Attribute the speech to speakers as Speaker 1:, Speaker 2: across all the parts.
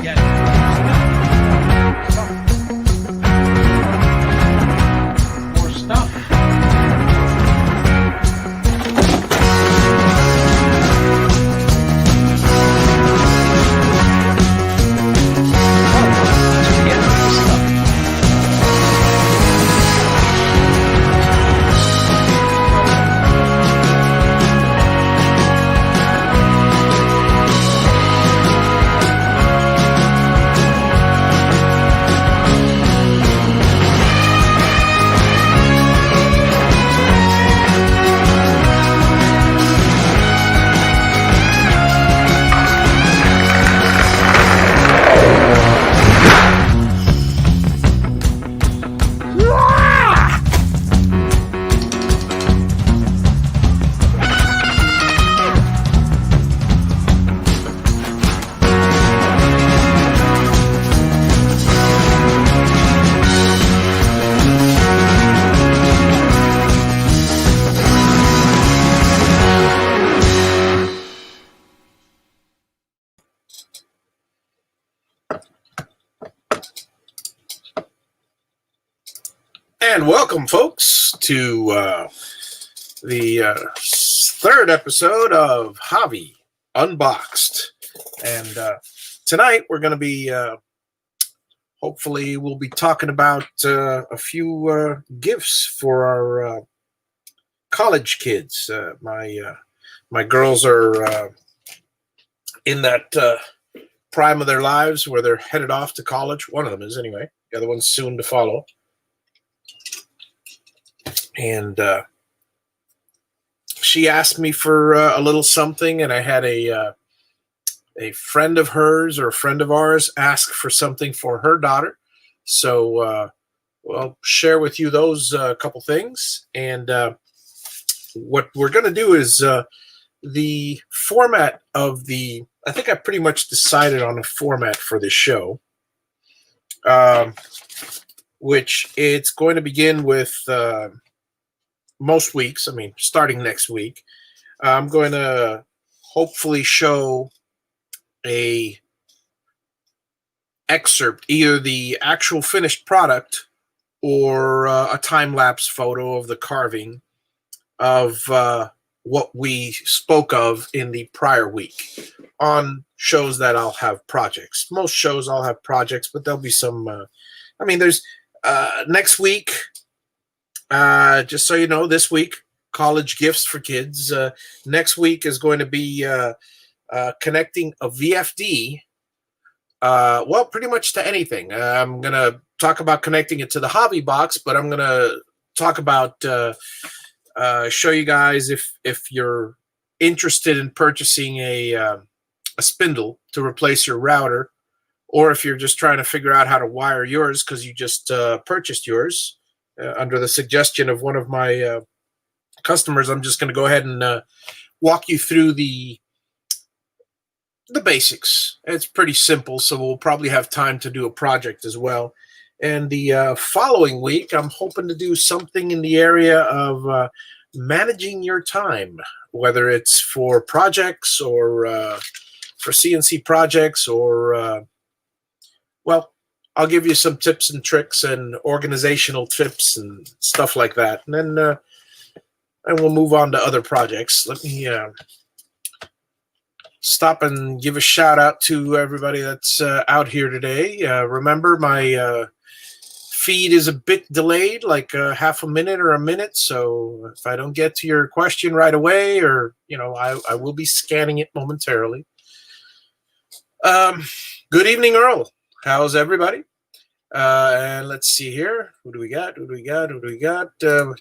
Speaker 1: More stuff.
Speaker 2: And welcome, folks, to the third episode of Javi Unboxed. And tonight we're going to be, hopefully, we'll be talking about a few gifts for our college kids. My girls are in that prime of their lives where they're headed off to college. One of them is, anyway. The other one's soon to follow. And she asked me for a little something, and I had a friend of hers or a friend of ours ask for something for her daughter. So I'll share with you those couple things. And what we're going to do is the format of the, I think I pretty much decided on a format for this show, which it's going to begin with most weeks, I mean, starting next week, I'm going to hopefully show a excerpt, either the actual finished product or a time-lapse photo of the carving of what we spoke of in the prior week on shows that I'll have projects. Most shows I'll have projects, but there'll be some, there's next week, just so you know, this week, college gifts for kids. Next week is going to be connecting a VFD, well, pretty much to anything. I'm going to talk about connecting it to the JaviBox, but I'm going to talk about, show you guys if you're interested in purchasing a spindle to replace your router, or if you're just trying to figure out how to wire yours because you just purchased yours. Under the suggestion of one of my customers, I'm just going to go ahead and walk you through the basics. It's pretty simple, so we'll probably have time to do a project as well. And the following week, I'm hoping to do something in the area of managing your time, whether it's for projects or for CNC projects or, well, I'll give you some tips and tricks and organizational tips and stuff like that. And then and we'll move on to other projects. Let me stop and give a shout out to everybody that's out here today. Remember, my feed is a bit delayed, like half a minute or a minute. So if I don't get to your question right away, or, I will be scanning it momentarily. Good evening, Earl. How's everybody? And let's see here. Who do we got?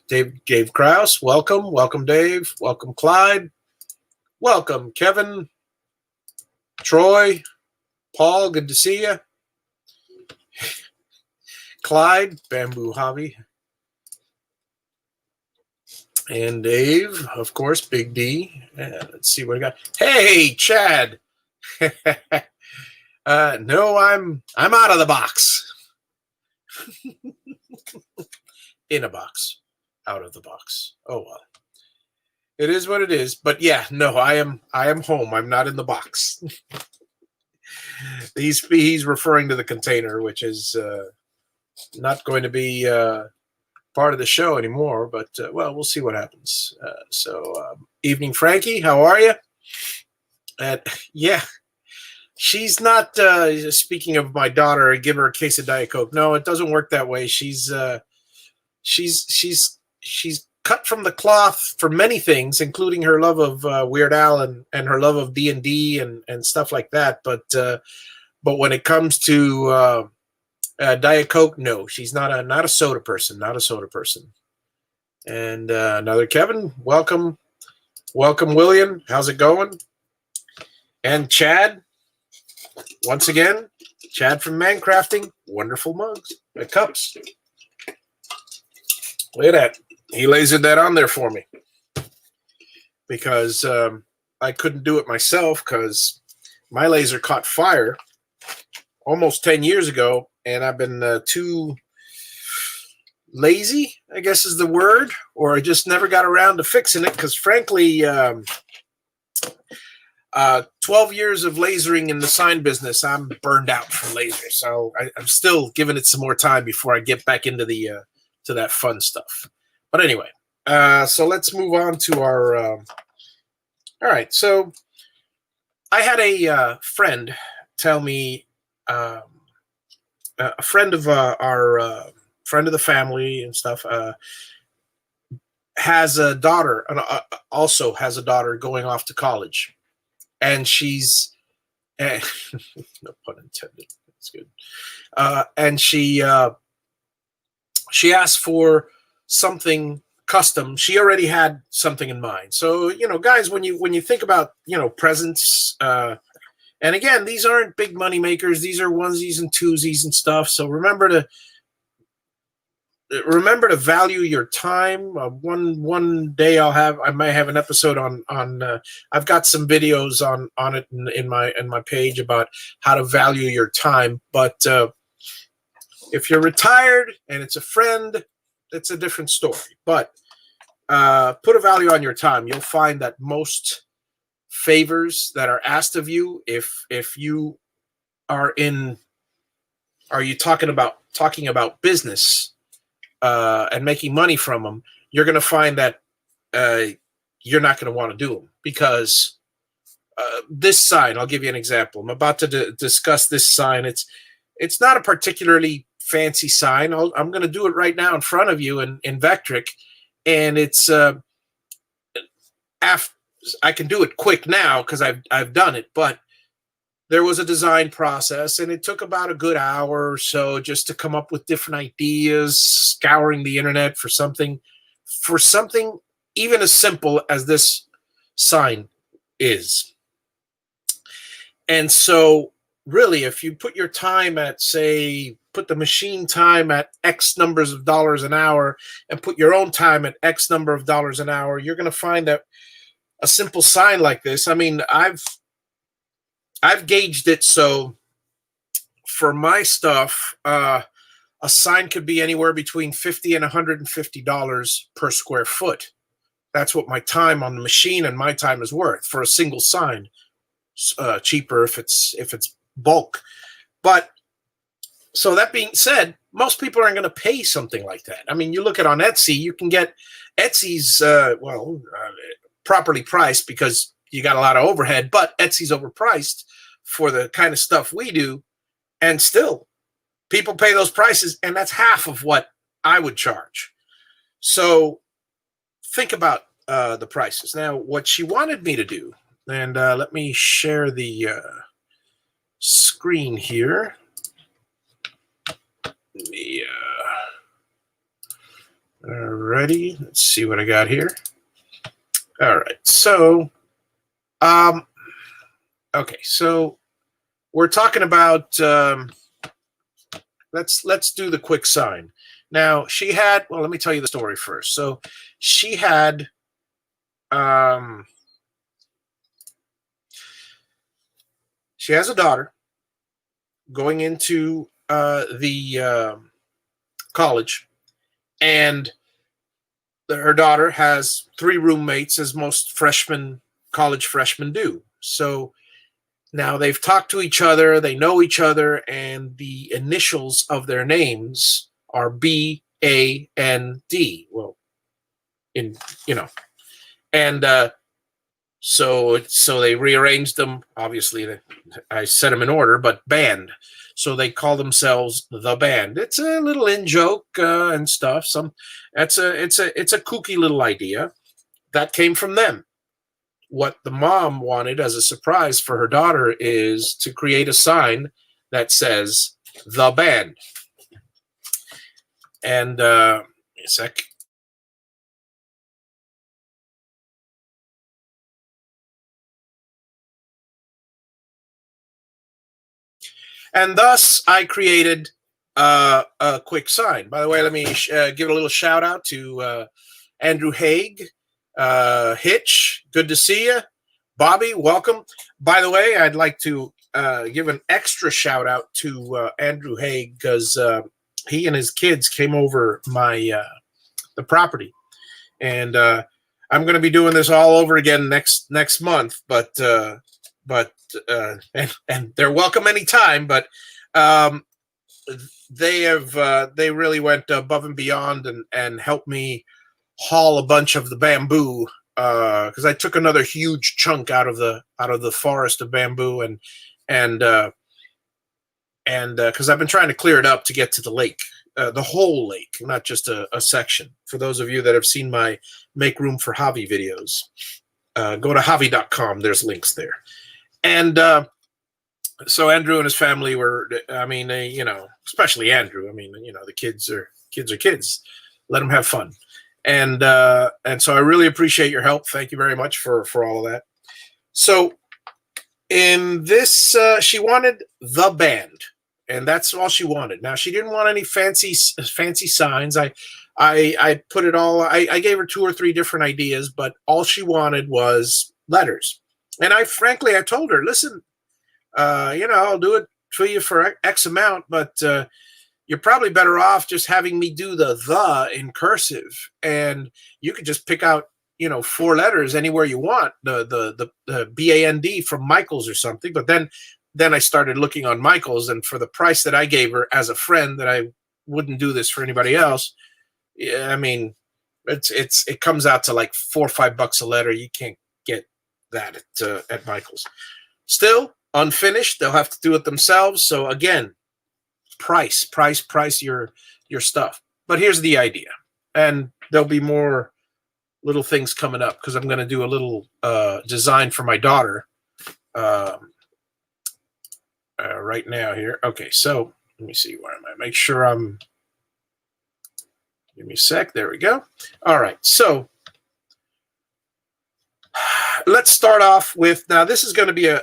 Speaker 2: Dave Krause. Welcome. Welcome, Dave. Welcome, Clyde. Welcome, Kevin. Troy. Paul, good to see you. Clyde, Bamboo Hobby. And Dave, of course, Big D. Let's see what I got. Hey, Chad. No, I'm out of the box. In a box, out of the box. Oh well, it is what it is. But yeah, no, I am home. I'm not in the box. He's referring to the container, which is not going to be part of the show anymore. But well, we'll see what happens. Evening, Frankie. How are you? And yeah, she's not. Speaking of my daughter, give her a case of Diet Coke. No, it doesn't work that way. She's cut from the cloth for many things, including her love of Weird Al and her love of D&D and stuff like that. But when it comes to Diet Coke, no, she's not a soda person. Not a soda person. And another Kevin, welcome, William. How's it going? And Chad, once again, Chad from ManCrafting, wonderful mugs, cups. Look at that. He lasered that on there for me because I couldn't do it myself because my laser caught fire almost 10 years ago, and I've been too lazy, I guess is the word, or I just never got around to fixing it because, frankly, 12 years of lasering in the sign business, I'm burned out from lasers. So I'm still giving it some more time before I get back into the to that fun stuff. But anyway, so let's move on to our. All right, so I had a friend tell me, a friend of our friend of the family and stuff, has a daughter, also has a daughter going off to college, and she's, no pun intended. That's good, and she asked for something custom. She already had something in mind. So, guys, when you think about, presents, and again, these aren't big money makers. These are onesies and twosies and stuff. So remember to value your time. One day I may have an episode on I've got some videos on it in my page about how to value your time. But if you're retired and it's a friend, it's a different story. But put a value on your time. You'll find that most favors that are asked of you, if you are you talking about business and making money from them, you're going to find that you're not going to want to do them because this sign. I'll give you an example. I'm about to discuss this sign. It's not a particularly fancy sign. I'm going to do it right now in front of you in Vectric, and it's I can do it quick now because I've done it, but there was a design process, and it took about a good hour or so just to come up with different ideas, scouring the internet for something even as simple as this sign is. And so really, if you put your time at, say, put the machine time at X numbers of dollars an hour and put your own time at X number of dollars an hour, you're going to find that a simple sign like this, I mean, I've gauged it so for my stuff, a sign could be anywhere between $50 and $150 per square foot. That's what my time on the machine and my time is worth for a single sign. Cheaper if it's bulk. But so that being said, most people aren't going to pay something like that. I mean, you look at on Etsy, you can get Etsy's properly priced because you got a lot of overhead, but Etsy's overpriced for the kind of stuff we do, and still people pay those prices, and that's half of what I would charge. So think about the prices. Now, what she wanted me to do, and let me share the screen here. Alrighty, let's see what I got here. All right, so okay, so we're talking about let's do the quick sign. Now she had, well, let me tell you the story first. So she had she has a daughter going into the college, and her daughter has 3 roommates, as most college freshmen do. So Now they've talked to each other, they know each other, and the initials of their names are B-A-N-D. Well, in and so they rearranged them. Obviously, I set them in order, but band. So they call themselves the Band. It's a little in joke and stuff. It's a kooky little idea that came from them. What the mom wanted as a surprise for her daughter is to create a sign that says the Band. And a sec. And thus I created a quick sign. By the way, let me give a little shout out to Andrew Haig, Hitch, good to see you. Bobby, welcome. By the way, I'd like to give an extra shout out to Andrew Haig because he and his kids came over the property, and I'm going to be doing this all over again next month. But they're welcome anytime. But they really went above and beyond and helped me haul a bunch of the bamboo because I took another huge chunk out of the forest of bamboo and because I've been trying to clear it up to get to the lake, the whole lake, not just a section. For those of you that have seen my Make Room for Javi videos, go to javi.com. There's links there. And so Andrew and his family were, especially Andrew. The kids are kids. Let them have fun. And so I really appreciate your help. Thank you very much for all of that. So in this, she wanted the Band, and that's all she wanted. Now she didn't want any fancy signs. I put it all. I gave her 2 or 3 different ideas, but all she wanted was letters. And I told her, listen, I'll do it for you for X amount, but you're probably better off just having me do the in cursive, and you could just pick out 4 letters anywhere you want, the BAND from Michaels or something. But then I started looking on Michaels, and for the price that I gave her as a friend, that I wouldn't do this for anybody else. Yeah, it comes out to like $4 or $5 a letter. You can't get that at Michaels. Still unfinished. They'll have to do it themselves. So again, price your stuff. But here's the idea, and there'll be more little things coming up because I'm going to do a little design for my daughter right now here. Okay, so let me see, where am I? Make sure I'm. Give me a sec. There we go. All right, so let's start off with, now this is going to be a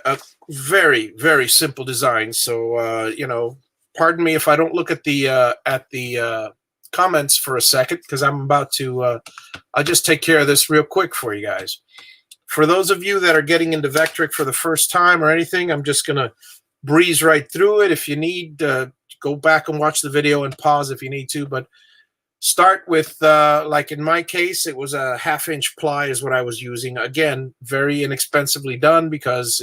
Speaker 2: very, very simple design. So pardon me if I don't look at the comments for a second, because I'm about to I'll just take care of this real quick for you guys. For those of you that are getting into Vectric for the first time or anything, I'm just going to breeze right through it. If you need, go back and watch the video and pause if you need to, but start with, like in my case, it was a 1/2 inch ply is what I was using. Again, very inexpensively done because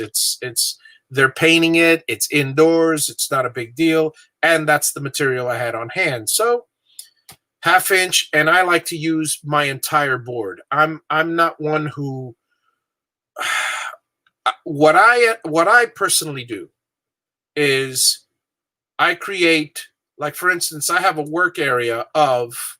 Speaker 2: they're painting it. It's indoors. It's not a big deal. And that's the material I had on hand. So 1/2 inch, and I like to use my entire board. I'm not one who, what I personally do is I create, like for instance, I have a work area of,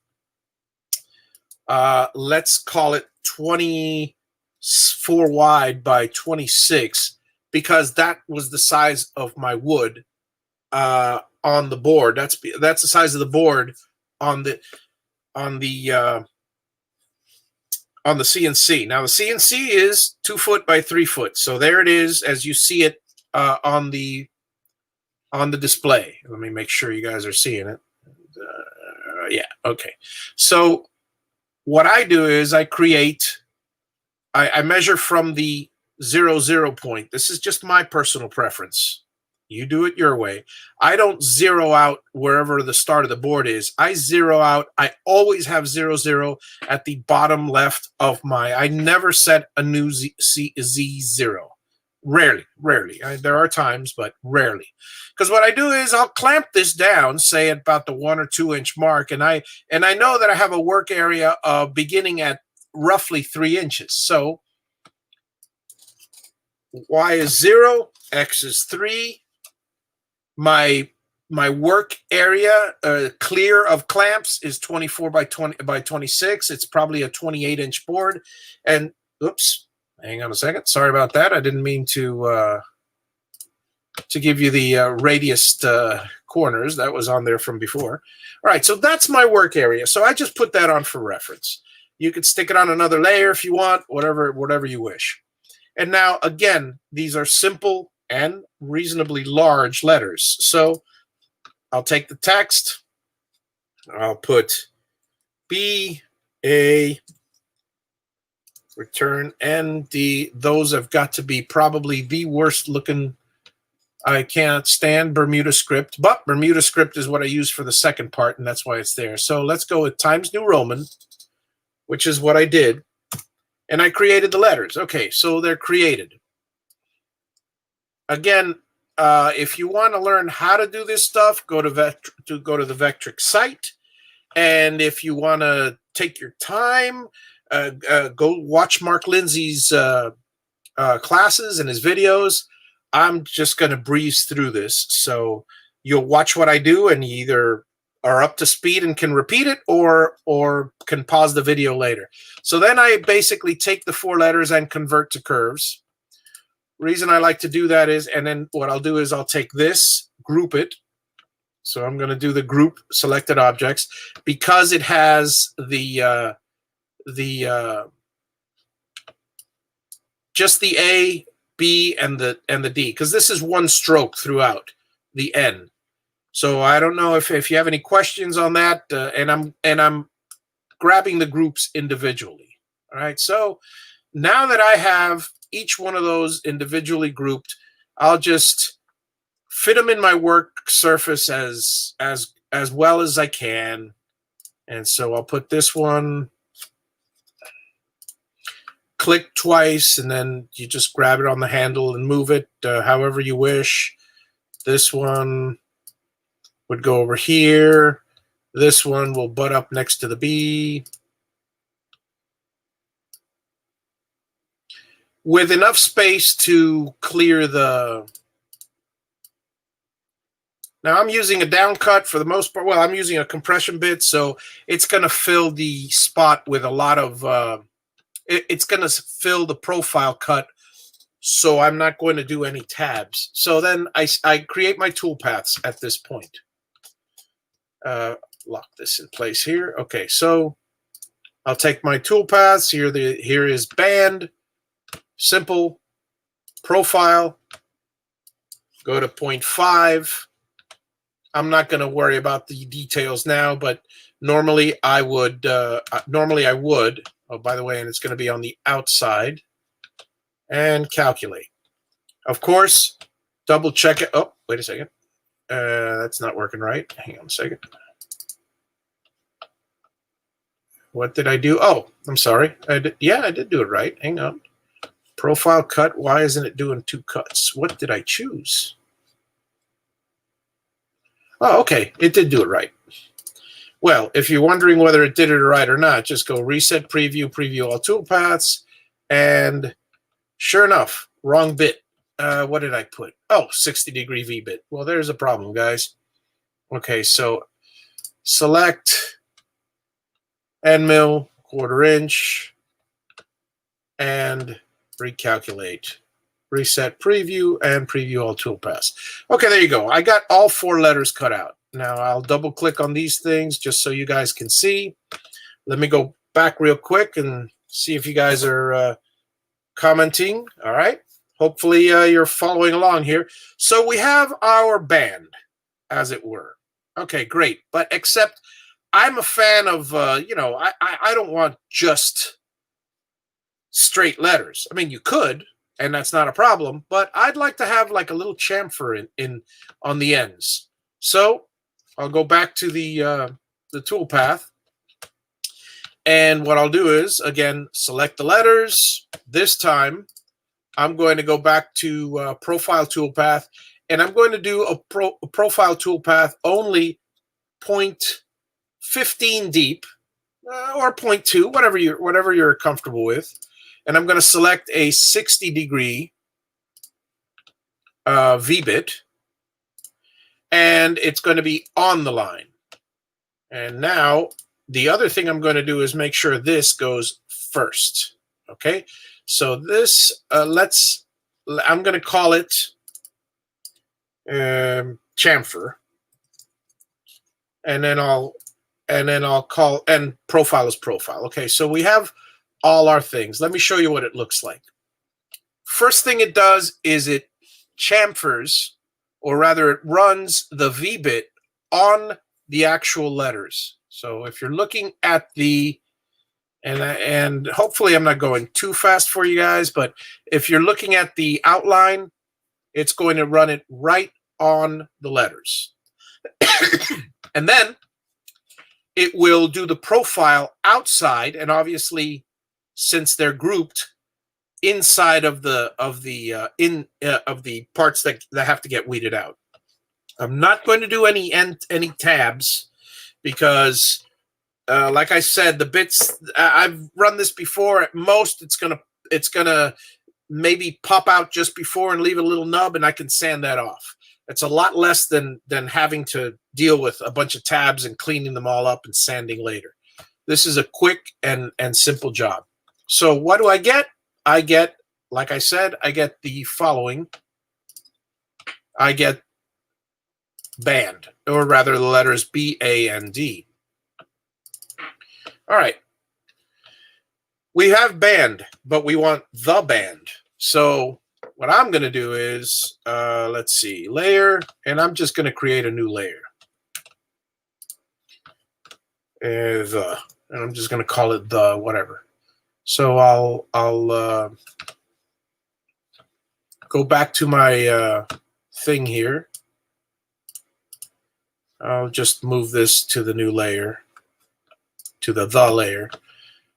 Speaker 2: let's call it 24 wide by 26, because that was the size of my wood on the board. That's the size of the board on the CNC. Now the CNC is 2 foot by 3 foot. So there it is as you see it on the display. Let me make sure you guys are seeing it. Yeah, okay. So what I do is I measure from the 0 point. This is just my personal preference. You do it your way. I don't zero out wherever the start of the board is. I zero out. I always have 0 at the bottom left of I never set a new Z0. Rarely. There are times, but rarely. Because what I do is I'll clamp this down, say at about the 1 or 2 inch mark, and I know that I have a work area beginning at roughly 3 inches. So Y is 0, X is 3. My work area clear of clamps is 24 by 20 by 26. It's probably a 28-inch board. And oops, hang on a second. Sorry about that. I didn't mean to give you the radius corners. That was on there from before. All right, so that's my work area. So I just put that on for reference. You could stick it on another layer if you want, whatever you wish. And now, again, these are simple and reasonably large letters. So I'll take the text. I'll put BA return ND. Those have got to be probably the worst looking. I can't stand Bermuda script, but Bermuda script is what I use for the second part, and that's why it's there. So let's go with Times New Roman, which is what I did. And I created the letters. Okay, so they're created. Again, if you want to learn how to do this stuff, go to the Vectric site. And if you want to take your time, go watch Mark Lindsay's classes and his videos. I'm just going to breeze through this. So you'll watch what I do, and you either are up to speed and can repeat it, or can pause the video later. So then I basically take the 4 letters and convert to curves. Reason I like to do that is, and then what I'll do is I'll take this, group it. So I'm going to do the group selected objects because it has just the A, B, and the D, because this is one stroke throughout the N. So I don't know if you have any questions on that, and I'm grabbing the groups individually. All right. So now that I have each one of those individually grouped, I'll just fit them in my work surface as well as I can. And so I'll put this one, click twice, and then you just grab it on the handle and move it however you wish. This one would go over here. This one will butt up next to the B. With enough space to clear the... Now I'm using a down cut for the most part. Well, I'm using a compression bit, so it's going to fill the spot with a lot of... it's going to fill the profile cut, so I'm not going to do any tabs. So then I create my toolpaths at this point. Lock this in place here. Okay, so I'll take my toolpaths. Here is band, simple, profile, go to 0.5. I'm not going to worry about the details now, but normally I would. Oh, by the way, and it's going to be on the outside. And calculate. Of course, double check it. Oh, wait a second. That's not working right. Hang on a second. What did I do? Oh, I'm sorry. I did do it right. Hang on. Profile cut. Why isn't it doing 2 cuts? What did I choose? Oh, okay. It did do it right. Well, if you're wondering whether it did it right or not, just go reset preview, preview all toolpaths, and sure enough, wrong bit. What did I put? Oh, 60-degree V-bit. Well, there's a problem, guys. Okay, so select end mill, 1/4 inch, and recalculate. Reset preview and preview all toolpaths. Okay, there you go. I got all 4 letters cut out. Now I'll double click on these things just so you guys can see. Let me go back real quick and see if you guys are commenting. All right. Hopefully you're following along here. So we have our band, as it were. Okay, great. But except I'm a fan of, I don't want just straight letters. I mean, you could, and that's not a problem, but I'd like to have like a little chamfer in on the ends. So I'll go back to the toolpath. And what I'll do is, again, select the letters. This time, I'm going to go back to profile toolpath, and I'm going to do a profile toolpath only 0.15 deep or 0.2, whatever you're comfortable with. And I'm going to select a 60-degree V-bit, and it's going to be on the line. And now the other thing I'm going to do is make sure this goes first. Okay, so this I'm going to call it chamfer, and then I'll call, and profile is profile. Okay, so we have all our things. Let me show you what it looks like. First thing it does is it chamfers, or rather it runs the V-bit on the actual letters. So if you're looking at the, and hopefully I'm not going too fast for you guys, but if you're looking at the outline, it's going to run it right on the letters. And then it will do the profile outside, and obviously, since they're grouped inside of the parts that have to get weeded out. I'm not going to do any tabs because, like I said, the bits I've run this before. At most, it's gonna maybe pop out just before and leave a little nub, and I can sand that off. It's a lot less than having to deal with a bunch of tabs and cleaning them all up and sanding later. This is a quick and simple job. So what do I get? I get, like I said, I get the following. I get band, or rather the letters B, A, and D. All right. We have band, but we want the band. So what I'm going to do is, let's see, layer, and I'm just going to create a new layer. And I'm just going to call it the whatever. So I'll go back to my thing here. I'll just move this to the new layer, to the layer,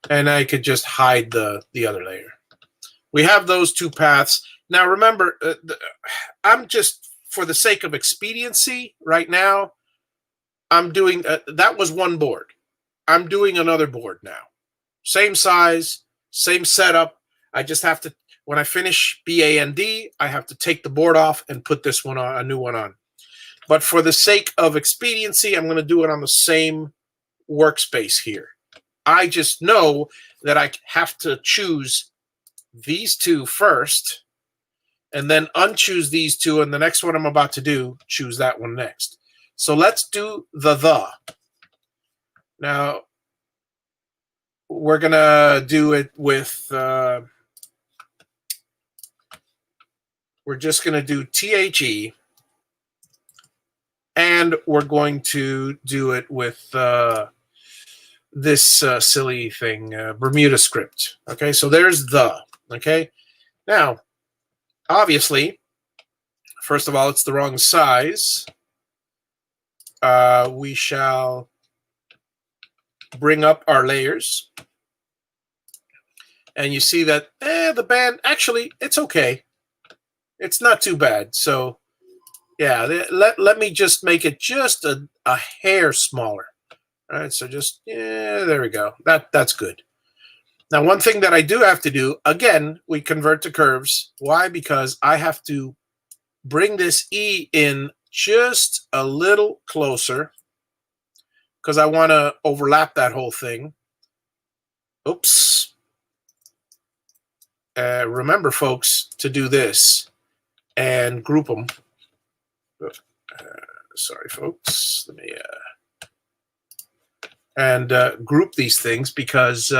Speaker 2: and I could just hide the other layer. We have those two paths. Now remember, I'm just, for the sake of expediency right now, I'm doing, that was one board. I'm doing another board now. Same size, same setup. I just have to, when I finish B, A, and D, I have to take the board off and put this one on, a new one on. But for the sake of expediency, I'm going to do it on the same workspace here. I just know that I have to choose these two first, and then unchoose these two, and the next one I'm about to do, choose that one next. So let's do the. Now, we're going to do it with, we're just going to do THE, and we're going to do it with this silly thing, Bermuda script. Okay, so there's the. Okay, now, obviously, first of all, it's the wrong size. We shall bring up our layers. And you see that the band, actually, it's okay. It's not too bad. So, yeah, let me just make it just a hair smaller. All right, so just, yeah, there we go. That's good. Now, one thing that I do have to do, again, we convert to curves. Why? Because I have to bring this E in just a little closer because I want to overlap that whole thing. Oops. Remember, folks, to do this and group them. Sorry, folks. Let me group these things, because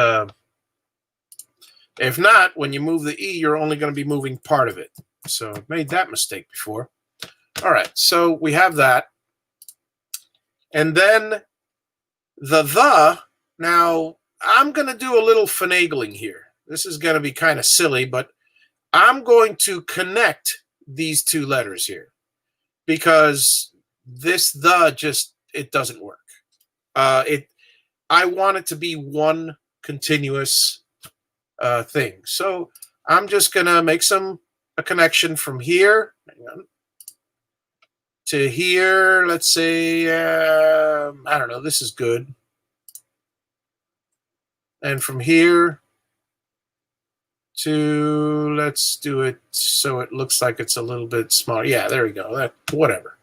Speaker 2: if not, when you move the E, you're only going to be moving part of it. So I've made that mistake before. All right, so we have that. And then the. Now, I'm going to do a little finagling here. This is going to be kind of silly, but I'm going to connect these two letters here, because this just, it doesn't work. I want it to be one continuous thing. So I'm just going to make a connection from here to here. Let's say, I don't know, this is good. And from here to, let's do it so it looks like it's a little bit smaller. Yeah, there we go. Whatever.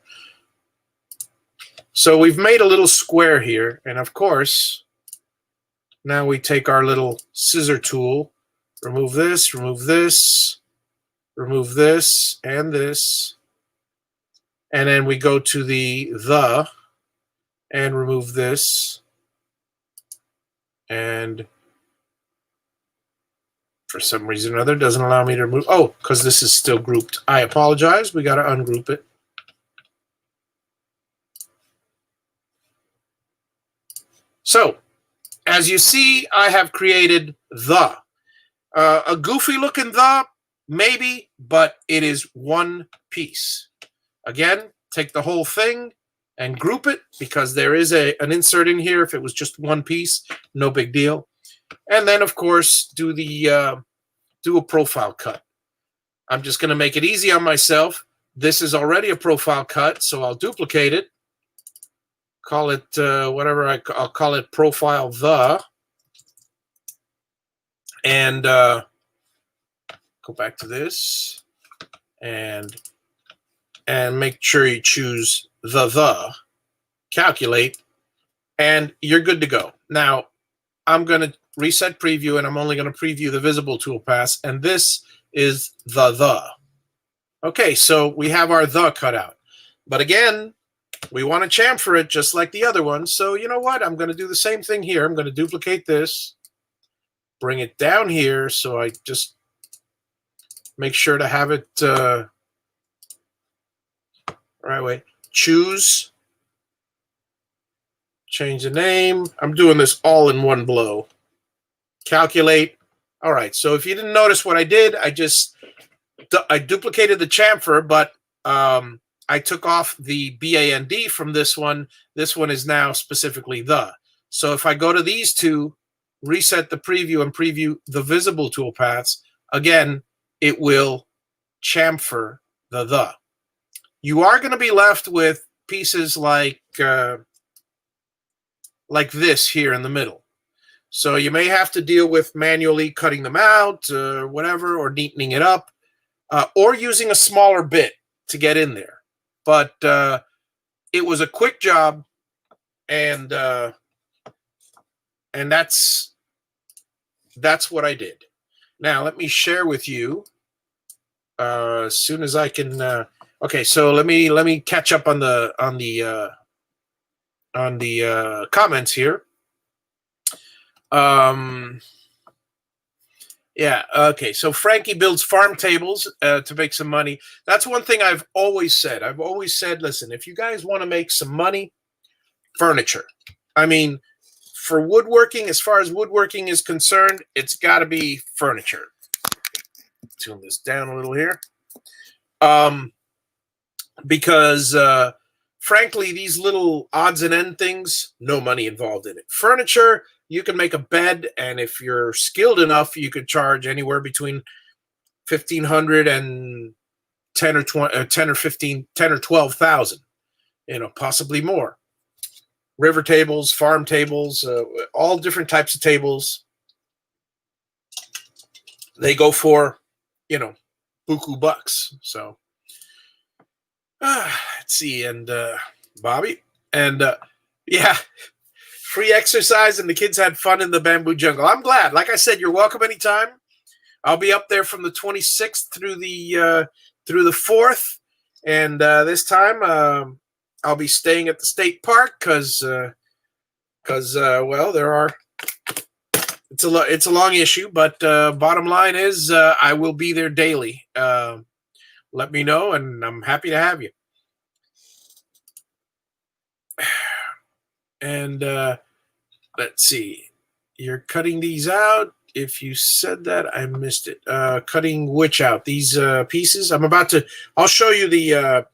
Speaker 2: So we've made a little square here. And of course, now we take our little scissor tool, remove this, remove this, remove this, and this. And then we go to the and remove this. And for some reason or other, doesn't allow me to remove. Oh, because this is still grouped. I apologize. We got to ungroup it. So, as you see, I have created a goofy looking maybe, but it is one piece. Again, take the whole thing and group it, because there is an insert in here. If it was just one piece, no big deal. And then, of course, do a profile cut. I'm just going to make it easy on myself. This is already a profile cut, so I'll duplicate it. Call it whatever I'll call it, profile and go back to this and make sure you choose calculate, and you're good to go. Now I'm going to reset preview, and I'm only going to preview the visible toolpath, and this is the. Okay, so we have our cut out, but again, we want to chamfer it just like the other one. So you know what? I'm going to do the same thing here. I'm going to duplicate this, bring it down here, so I just make sure to have it right way. Choose, change the name. I'm doing this all in one blow. Calculate. All right, so if you didn't notice what I did, I duplicated the chamfer, but I took off the BAND from this one. This one is now specifically So if I go to these two, reset the preview, and preview the visible toolpaths, again, it will chamfer the. You are going to be left with pieces like this here in the middle. So you may have to deal with manually cutting them out, whatever, or neatening it up, or using a smaller bit to get in there. But it was a quick job, and that's what I did. Now let me share with you as soon as I can. Okay, so let me catch up on the comments here. Yeah, okay, so Frankie builds farm tables to make some money. That's one thing I've always said. I've always said, listen, if you guys want to make some money, furniture. I mean, for woodworking, as far as woodworking is concerned, it's got to be furniture. Tune this down a little here. Because, frankly, these little odds and end things, no money involved in it. Furniture, you can make a bed, and if you're skilled enough, you could charge anywhere between $1,500 and $10 or $12,000, possibly more. River tables, farm tables, all different types of tables. They go for, buku bucks. So, let's see, and Bobby, and yeah. Free exercise, and the kids had fun in the bamboo jungle. I'm glad. Like I said, you're welcome anytime. I'll be up there from the 26th through the 4th, and this time I'll be staying at the state park because well, it's a long issue, but bottom line is I will be there daily. Let me know, and I'm happy to have you. And let's see. You're cutting these out. If you said that, I missed it. Cutting which out? These pieces? I'll show you the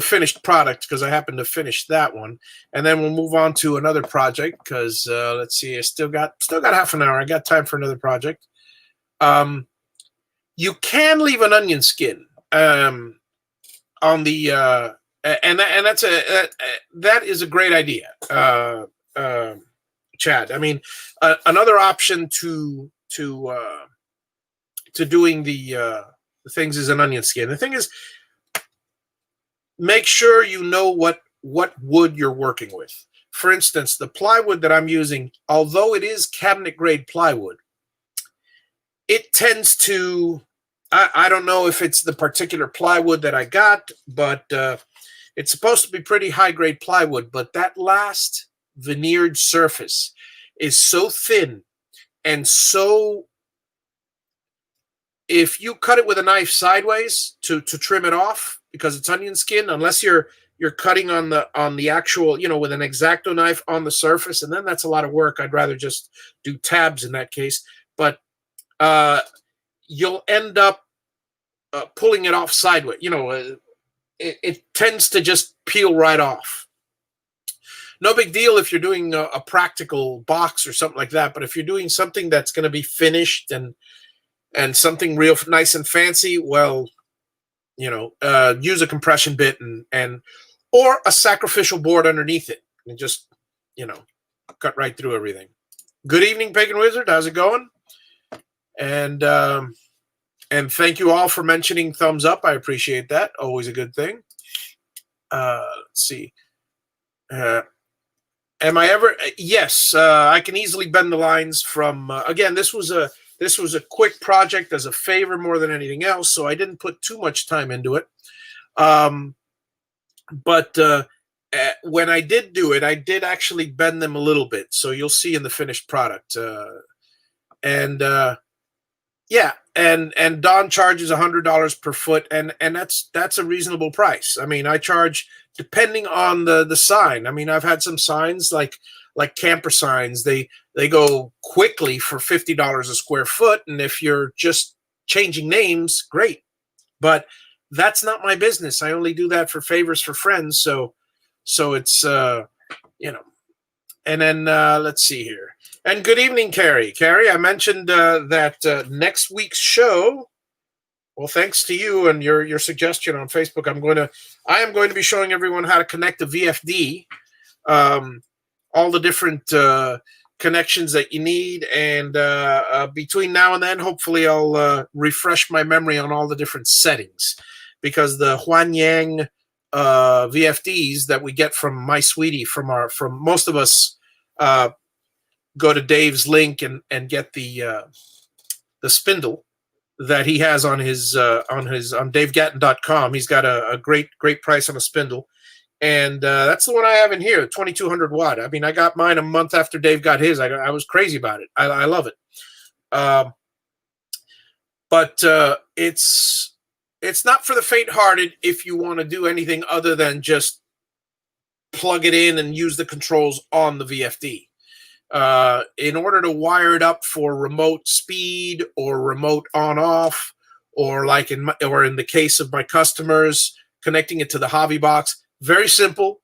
Speaker 2: finished product because I happen to finish that one. And then we'll move on to another project because let's see. I still got half an hour. I got time for another project. You can leave an onion skin on the that is a great idea, Chad. I mean, another option to doing the things is an onion skin. The thing is, make sure you know what wood you're working with. For instance, the plywood that I'm using, although it is cabinet grade plywood, it tends to, I don't know if it's the particular plywood that I got, but it's supposed to be pretty high grade plywood, but that last veneered surface is so thin and so, if you cut it with a knife sideways to trim it off, because it's onion skin, unless you're cutting on the actual, with an X-Acto knife on the surface, and then that's a lot of work. I'd rather just do tabs in that case. But you'll end up pulling it off sideways. It tends to just peel right off. No big deal if you're doing a practical box or something like that. But if you're doing something that's going to be finished and something real nice and fancy, well, use a compression bit or a sacrificial board underneath it and just, cut right through everything. Good evening, Pagan Wizard. How's it going? And thank you all for mentioning thumbs up. I appreciate that. Always a good thing. Let's see. Am I ever? Yes, I can easily bend the lines from, again, this was a quick project as a favor more than anything else, so I didn't put too much time into it. But when I did do it, I did actually bend them a little bit, so you'll see in the finished product. And Don charges $100 per foot, and that's a reasonable price. I mean, I charge depending on the sign. I mean, I've had some signs like camper signs. They go quickly for $50 a square foot, and if you're just changing names, great. But that's not my business. I only do that for favors for friends. So it's And then let's see here. And good evening, Carrie. Carrie, I mentioned that next week's show. Well, thanks to you and your suggestion on Facebook, I am going to be showing everyone how to connect a VFD, all the different connections that you need, and between now and then, hopefully, I'll refresh my memory on all the different settings, because the Huan Yang VFDs that we get from My Sweetie, from most of us, go to Dave's link and get the spindle that he has on DaveGatton.com. He's got a great price on a spindle, and that's the one I have in here, 2200 watt. I mean, I got mine a month after Dave got his. I was crazy about it. I love it. But it's not for the faint-hearted if you want to do anything other than just plug it in and use the controls on the VFD. In order to wire it up for remote speed or remote on-off, or in the case of my customers, connecting it to the JaviBox, very simple.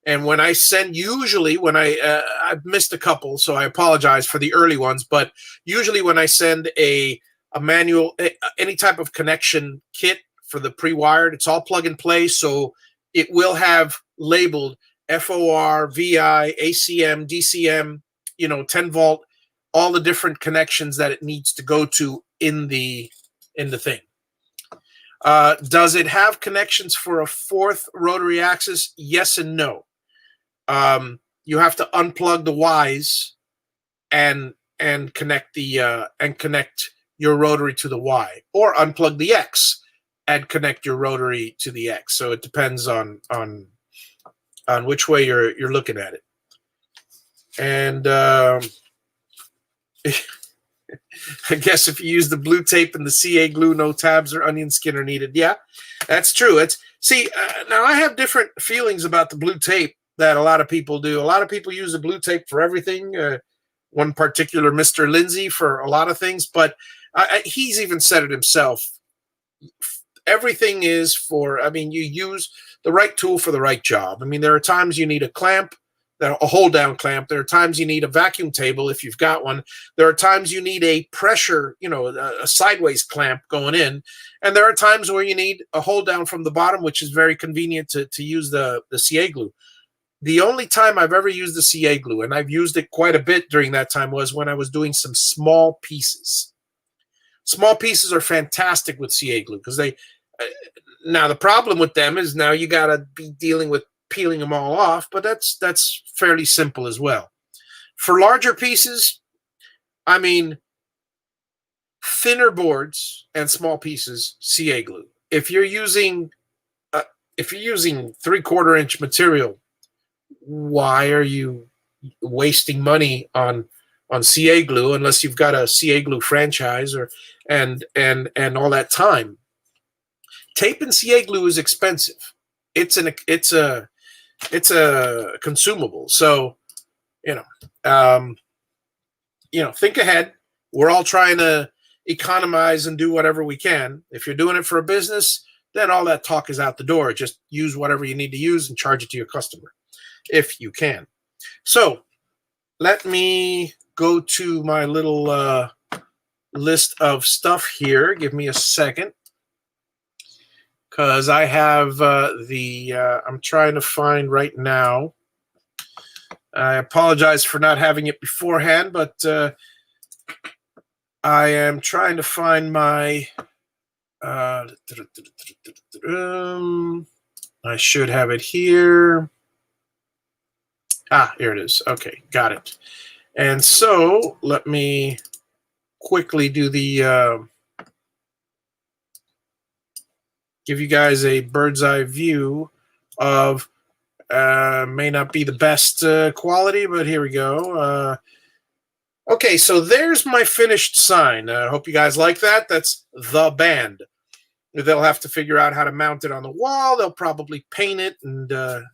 Speaker 2: And when I send, usually when I've missed a couple, so I apologize for the early ones, but usually when I send a manual, any type of connection kit for the pre-wired, it's all plug and play, so it will have labeled FOR, VI, ACM, DCM, 10 volt, all the different connections that it needs to go to in the thing. Does it have connections for a fourth rotary axis? Yes and no. You have to unplug the Y's and connect connect your rotary to the Y, or unplug the X and connect your rotary to the X. So it depends on which way you're looking at it. And I guess if you use the blue tape and the CA glue, no tabs or onion skin are needed. Yeah, that's true. Now I have different feelings about the blue tape that a lot of people do. A lot of people use the blue tape for everything. One particular Mr. Lindsay for a lot of things, but he's even said it himself. Everything is you use the right tool for the right job. I mean, there are times you need a clamp. a hold down clamp. There are times you need a vacuum table if you've got one. There are times you need a pressure, a sideways clamp going in. And there are times where you need a hold down from the bottom, which is very convenient to use the CA glue. The only time I've ever used the CA glue, and I've used it quite a bit during that time, was when I was doing some small pieces. Small pieces are fantastic with CA glue because now the problem with them is now you got to be dealing with peeling them all off, but that's fairly simple as well. For larger pieces, I mean, thinner boards and small pieces, CA glue. If you're using 3/4 inch material, why are you wasting money on CA glue unless you've got a CA glue franchise and all that time? Tape and CA glue is expensive. It's a consumable. So, think ahead. We're all trying to economize and do whatever we can. If you're doing it for a business, then all that talk is out the door. Just use whatever you need to use and charge it to your customer if you can. So let me go to my little list of stuff here. Give me a second, because I have I'm trying to find right now. I apologize for not having it beforehand, but I am trying to find my I should have it here. Here it is. Okay, got it. And so let me quickly do the give you guys a bird's eye view of may not be the best quality, but here we go. Okay, so there's my finished sign. I hope you guys like that. That's the band. They'll have to figure out how to mount it on the wall. They'll probably paint it, and and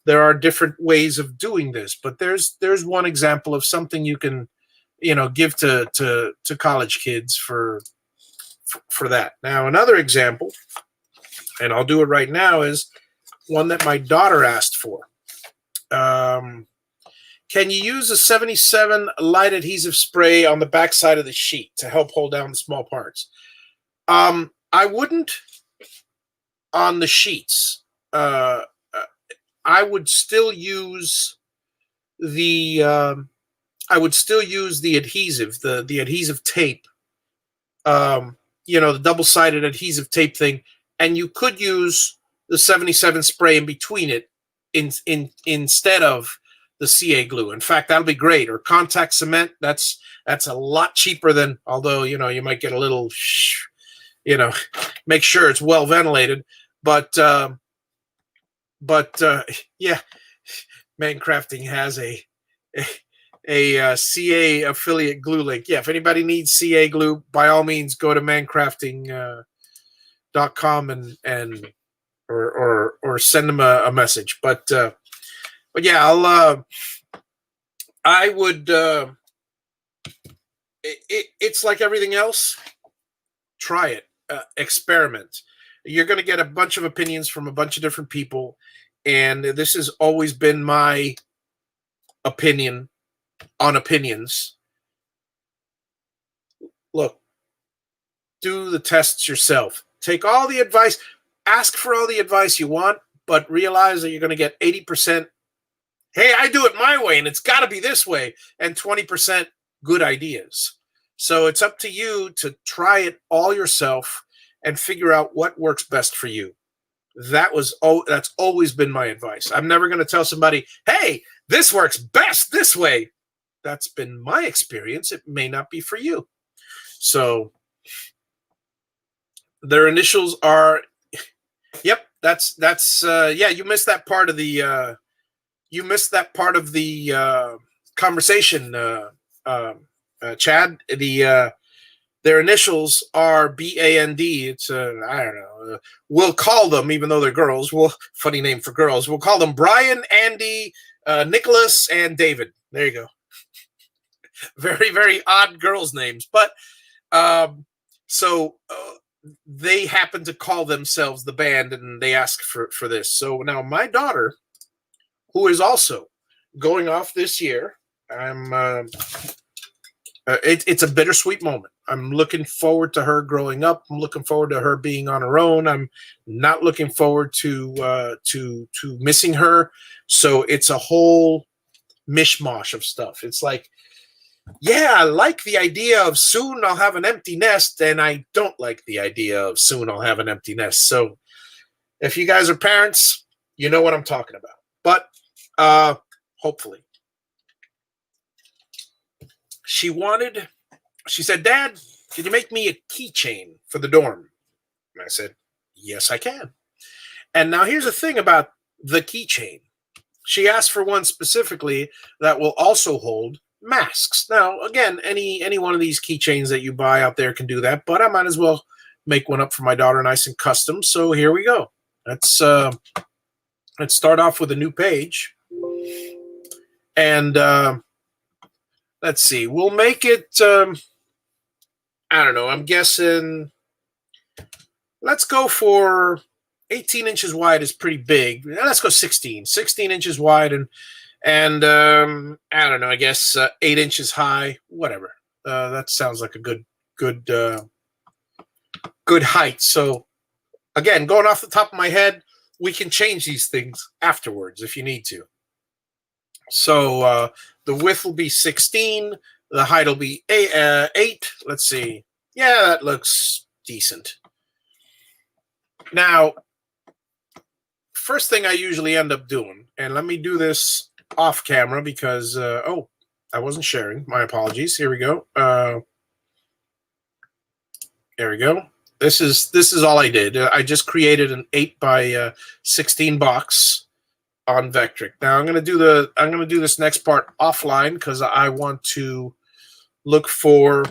Speaker 2: there are different ways of doing this. But there's one example of something you can give to college kids for that. Now another example, and I'll do it right now, is one that my daughter asked for. Can you use a 77 light adhesive spray on the back side of the sheet to help hold down the small parts? I wouldn't on the sheets. I would still use the adhesive, the adhesive tape. The double-sided adhesive tape thing, and you could use the 77 spray in between it instead of the CA glue. In fact, that'll be great. Or contact cement. That's a lot cheaper than, although you might get a little, make sure it's well ventilated. But yeah, ManCrafting has a CA affiliate glue link. Yeah, if anybody needs CA glue, by all means, go to ManCrafting.com and or send them a message. But yeah, I would. It's like everything else. Try it. Experiment. You're going to get a bunch of opinions from a bunch of different people, and this has always been my opinion on opinions. Look, do the tests yourself. Take all the advice. Ask for all the advice you want, but realize that you're going to get 80%. Hey, I do it my way, and it's got to be this way, and 20% good ideas. So it's up to you to try it all yourself and figure out what works best for you. That's always been my advice. I'm never going to tell somebody, hey, this works best this way. That's been my experience. It may not be for you. So their initials are, yep, that's yeah, you missed that part of the conversation, Chad. Their initials are BAND. It's I don't know. We'll call them, even though they're girls. Funny name for girls. We'll call them Brian, Andy, Nicholas, and David. There you go. Very, very odd girls' names, but they happen to call themselves the band, and they ask for this. So now my daughter, who is also going off this year. It's a bittersweet moment. I'm looking forward to her growing up. I'm looking forward to her being on her own. I'm not looking forward to missing her. So it's a whole mishmash of stuff. It's like, yeah, I like the idea of soon I'll have an empty nest, and I don't like the idea of soon I'll have an empty nest. So if you guys are parents, you know what I'm talking about. But hopefully. She said, Dad, can you make me a keychain for the dorm? And I said, yes, I can. And now here's the thing about the keychain. She asked for one specifically that will also hold masks. Now, again, any one of these keychains that you buy out there can do that, but I might as well make one up for my daughter nice and custom. So here we go. Let's start off with a new page. And let's see. We'll make it, I don't know, I'm guessing, let's go for 18 inches wide is pretty big. Let's go 16 inches wide and I don't know, I guess 8 inches high, whatever. That sounds like a good height. So again, going off the top of my head, we can change these things afterwards if you need to. So the width will be 16. The height will be 8. Let's see. Yeah, that looks decent. Now, first thing I usually end up doing, and let me do this off camera because, oh, I wasn't sharing. My apologies. Here we go. There we go. This is all I did. I just created an 8 by 16 box on Vectric. Now I'm gonna do this next part offline because I want to look for.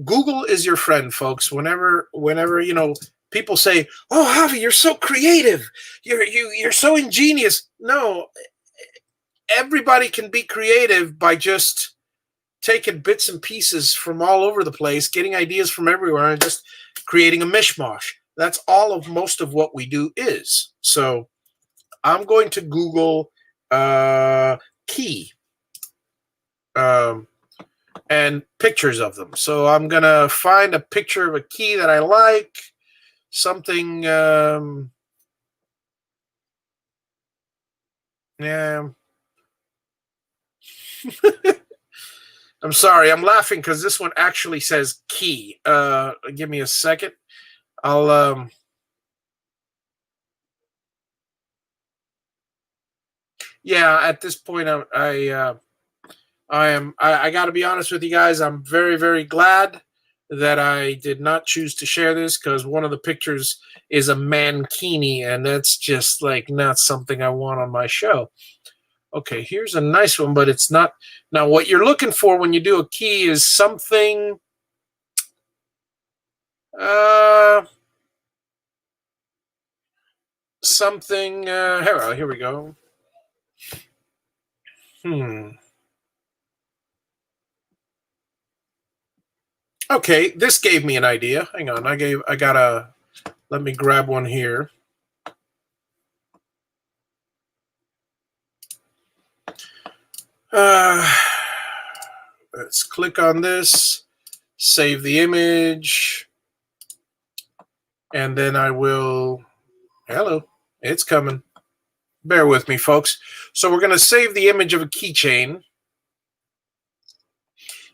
Speaker 2: Google is your friend, folks. Whenever you know people say, "Oh, Javi, you're so creative. You're so ingenious." No, everybody can be creative by just taking bits and pieces from all over the place, getting ideas from everywhere, and just creating a mishmash. That's all of most of what we do is. So I'm going to Google key and pictures of them. So I'm going to find a picture of a key that I like, something, yeah. I'm sorry, I'm laughing because this one actually says key. Give me a second. I'll yeah, at this point I got to be honest with you guys. I'm very, very glad that I did not choose to share this because one of the pictures is a mankini, and that's just like not something I want on my show. Okay, here's a nice one, but it's not. Now, what you're looking for when you do a key is something. Here we go. Okay, this gave me an idea. Hang on, let me grab one here. Let's click on this, save the image, and then I will, hello, it's coming. Bear with me, folks. So we're going to save the image of a keychain.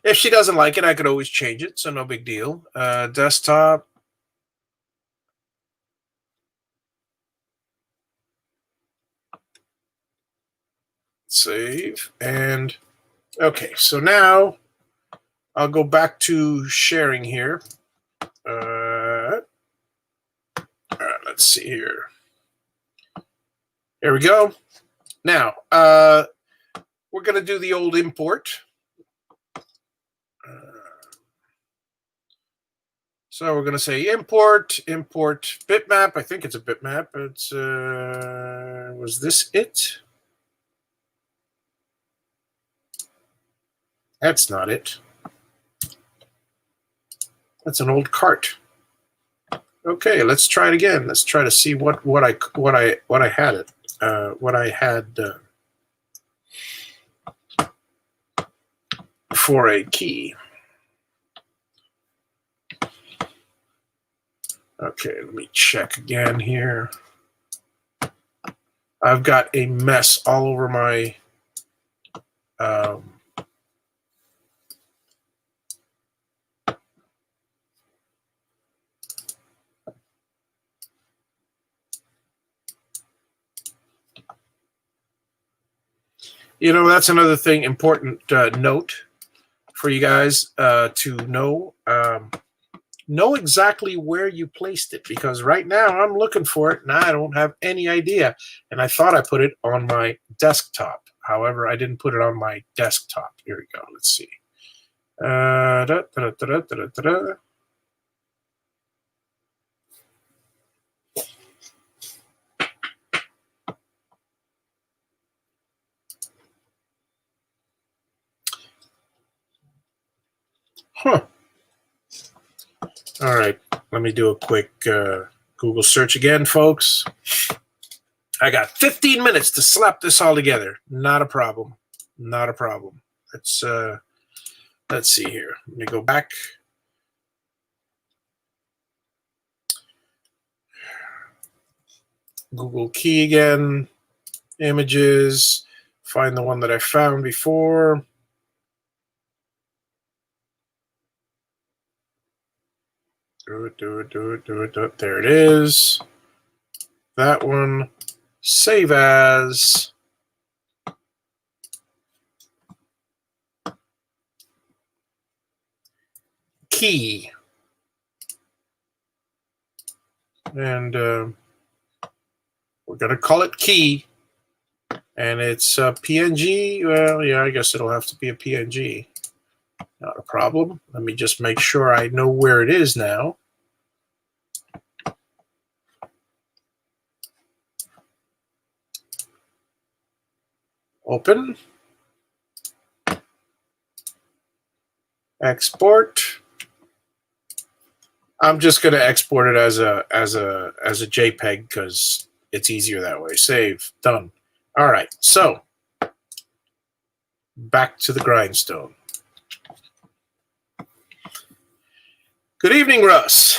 Speaker 2: If she doesn't like it, I could always change it, so no big deal. Desktop. Save. And, okay, so now I'll go back to sharing here. All right, let's see here. There we go. Now, we're going to do the old import. So we're going to say import bitmap. I think it's a bitmap. It's was this it? That's not it. That's an old cart. Okay, let's try it again. Let's try to see what I had it. What I had. for a key. Okay, let me check again here. I've got a mess all over my you know, that's another thing, important note for you guys to know. Know exactly where you placed it, because right now I'm looking for it and I don't have any idea. And I thought I put it on my desktop. However, I didn't put it on my desktop. Here we go. Let's see. Huh. All right. Let me do a quick Google search again, folks. I got 15 minutes to slap this all together. Not a problem. Not a problem. Let's see here. Let me go back. Google key again. Images. Find the one that I found before. Do it. There it is. That one. Save as. Key. And we're going to call it key. And it's a PNG. Well, yeah, I guess it'll have to be a PNG. Not a problem. Let me just make sure I know where it is now. Open. Export. I'm just going to export it as a JPEG because it's easier that way. Save. Done. All right. So back to the grindstone. Good evening, Russ.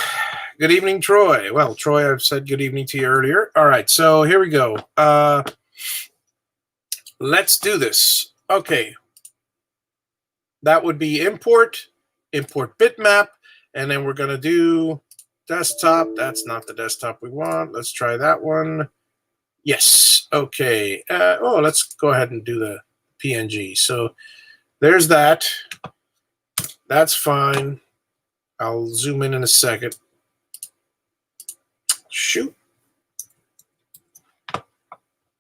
Speaker 2: Good evening, Troy. Well, Troy, I've said good evening to you earlier. All right. So here we go. Let's do this. Okay. That would be import bitmap, and then we're going to do desktop. That's not the desktop we want. Let's try that one. Yes. Okay. Let's go ahead and do the PNG. So there's that. That's fine. I'll zoom in a second. Shoot.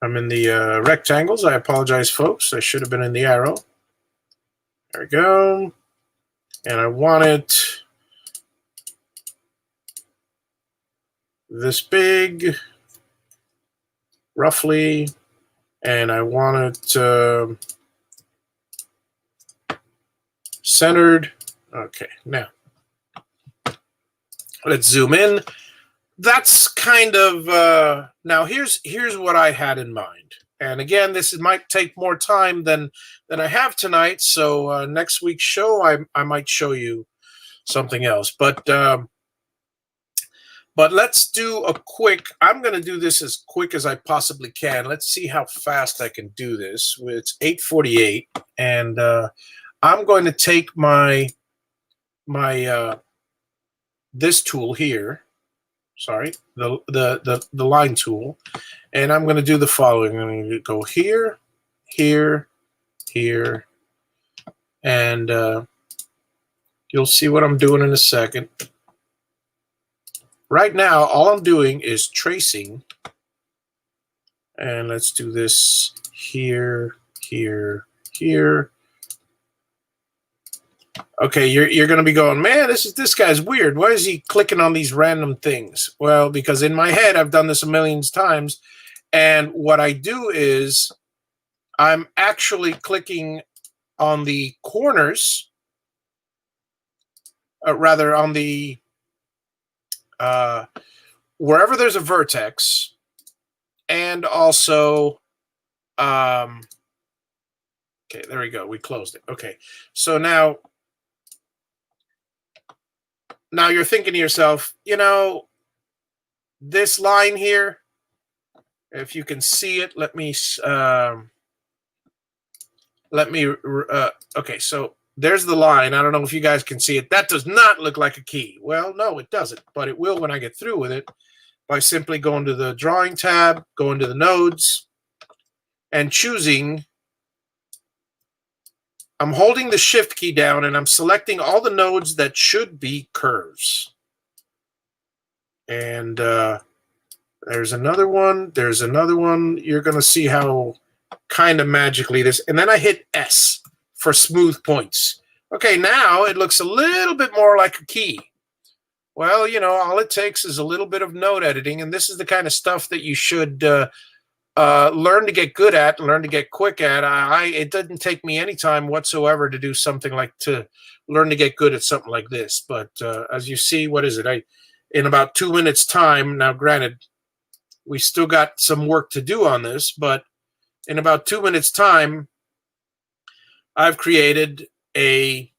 Speaker 2: I'm in the rectangles. I apologize, folks. I should have been in the arrow. There we go. And I want it this big, roughly. And I want it centered. Okay, now let's zoom in. That's kind of now here's what I had in mind. And again, this might take more time than I have tonight. So next week's show, I might show you something else. But let's do a quick. I'm going to do this as quick as I possibly can. Let's see how fast I can do this. It's 8:48, and I'm going to take my this tool here. Sorry, the line tool, and I'm going to do the following. I'm going to go here, here, here, and you'll see what I'm doing in a second. Right now, all I'm doing is tracing, and let's do this here, here, here. Okay, you're going to be going, man, this guy's weird. Why is he clicking on these random things? Well, because in my head, I've done this a million times, and what I do is I'm actually clicking on the corners, rather on the wherever there's a vertex, and also Okay, there we go. We closed it. Okay, so now you're thinking to yourself, this line here, if you can see it, okay, so there's the line. I don't know if you guys can see it. That does not look like a key. Well, no, it doesn't, but it will when I get through with it by simply going to the drawing tab, going to the nodes, and choosing. I'm holding the shift key down and I'm selecting all the nodes that should be curves. And there's another one. There's another one. You're going to see how kind of magically this. And then I hit S for smooth points. Okay, now it looks a little bit more like a key. Well, all it takes is a little bit of node editing. And this is the kind of stuff that you should learn to get good at, learn to get quick at. It didn't take me any time whatsoever to do something to learn to get good at something like this. But as you see, what is it? In about 2 minutes time, now granted, we still got some work to do on this, but in about 2 minutes time, I've created a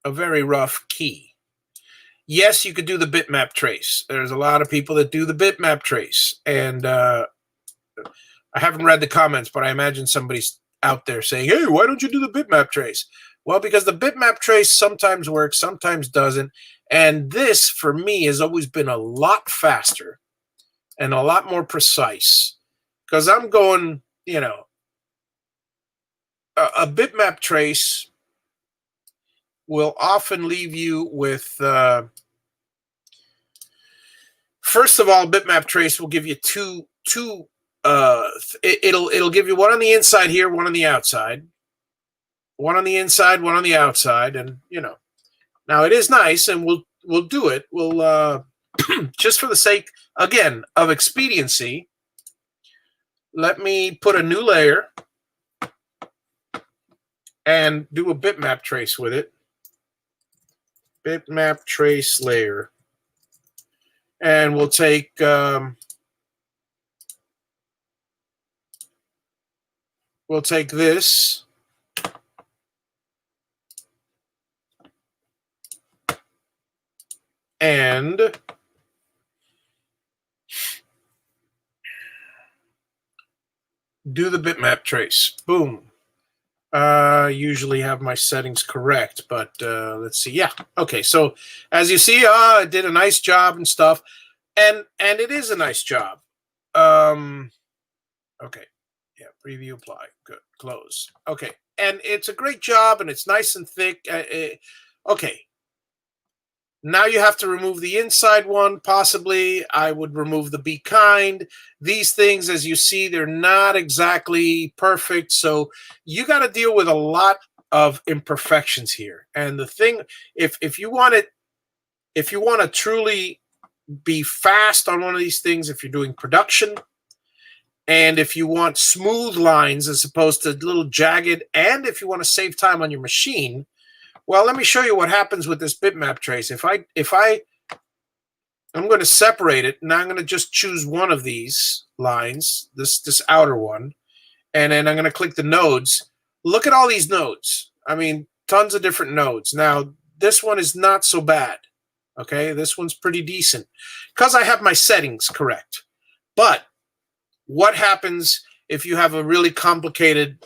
Speaker 2: very rough key. Yes, you could do the bitmap trace. There's a lot of people that do the bitmap trace. And I haven't read the comments, but I imagine somebody's out there saying, hey, why don't you do the bitmap trace? Well, because the bitmap trace sometimes works, sometimes doesn't. And this, for me, has always been a lot faster and a lot more precise. Because I'm going, a bitmap trace will often leave you with, first of all, bitmap trace will give you two it'll give you one on the inside here, one on the outside, one on the inside, one on the outside, and now it is nice, and we'll do it. We'll just for the sake again of expediency, let me put a new layer and do a bitmap trace with it. Bitmap trace layer. And we'll take this and do the bitmap trace. Boom. Usually have my settings correct, but let's see. Yeah. Okay. So as you see, I did a nice job and stuff, and it is a nice job. Okay. Yeah. Preview, apply. Good. Close. Okay. And it's a great job, and it's nice and thick. Okay. Now you have to remove the inside one, possibly. I would remove the be kind. These things, as you see, they're not exactly perfect. So you got to deal with a lot of imperfections here. And the thing, if you want to truly be fast on one of these things, if you're doing production, and if you want smooth lines as opposed to little jagged, and if you want to save time on your machine, well, let me show you what happens with this bitmap trace. I'm going to separate it, and I'm going to just choose one of these lines, this outer one, and then I'm going to click the nodes. Look at all these nodes. I mean, tons of different nodes. Now, this one is not so bad. Okay, this one's pretty decent because I have my settings correct. But what happens if you have a really complicated